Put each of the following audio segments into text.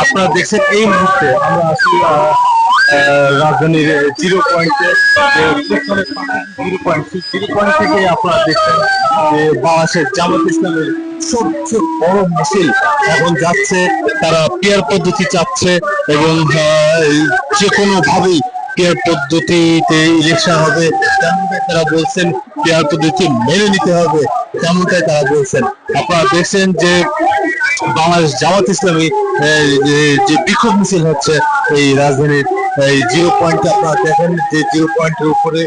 আপনারা দেখছেন এই মুহূর্তে আমরা আছি রাজধানীর জিরো পয়েন্টে। জিরো পয়েন্ট থেকে আপনারা দেখছেন যে বাংলাদেশের জামাত ইসলামের সবচেয়ে বড় মিছিল এখন যাচ্ছে। তারা পিয়ার পদ্ধতি চাচ্ছে এবং যে কোনো ভাবেই পিয়ার পদ্ধতিতে ইলেকশন হবে তেমনটাই তারা বলছেন। পিয়ার পদ্ধতি মেনে নিতে হবে তেমনটাই তারা বলছেন। আপনারা দেখছেন যে বাংলাদেশ জামাত ইসলামী যে বিক্ষোভ মিছিল হচ্ছে এই রাজধানীর এই জিরো পয়েন্টে। আপনারা দেখেন যে জিরো পয়েন্টের উপরে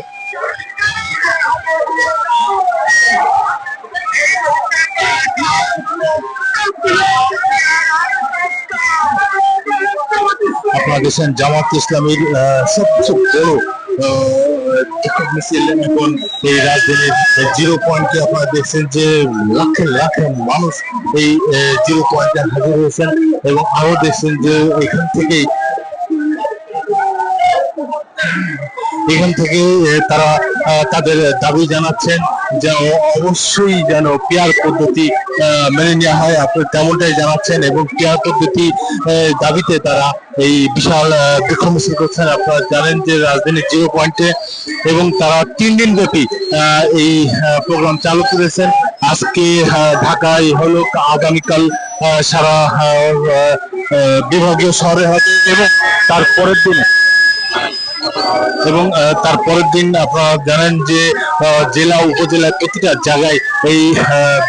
আপনারা দেখছেন জামাত ইসলামীর সবচেয়ে বড় বিক্ষোভ মিছিল এখন এই রাজধানীর জিরো পয়েন্টে। আপনারা দেখছেন যে লাখে লাখে মানুষ এই জিরো পয়েন্টে হাজির হয়েছেন এবং আরো দেখছেন যে এখান থেকেই তারা তাদের দাবি জানাচ্ছেন যে অবশ্যই যেন পিয়ার পদ্ধতি মেনে নেওয়া হয়। আপনি তেমনটাই জানাচ্ছেন এবং পিয়ার পদ্ধতি দাবিতে তারা এই বিশাল বিক্ষোভ মিছিল করছেন। আপনারা জানেন যে রাজধানীর জিরো পয়েন্টে এবং তারা 3 দিন ব্যাপী এই প্রোগ্রাম চালু করেছেন। আজকে ঢাকায় হলো, আগামীকাল সারা বিভাগীয় শহরে হবে এবং তারপরের দিন আপনারা জানেন যে জেলা উপজেলায় প্রতিটা জায়গায় এই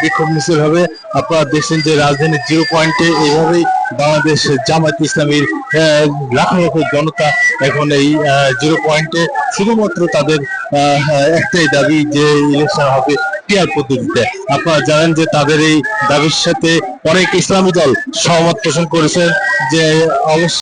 বিক্ষোভ মিছিল হবে। আপনারা দেখছেন যে রাজধানীর জিরো পয়েন্টে এইভাবেই বাংলাদেশ জামায়াত ইসলামীর লাখো লাখো জনতা এখন এই জিরো পয়েন্টে। শুধুমাত্র তাদের একটাই দাবি যে ইলেকশন হবে পিয়ার পদ্ধতিতে। আপনারা জানেন যে তাদের এই দাবির সাথে অনেক ইসলামী দল সহমত পোষণ করেছেন যে অবশ্যই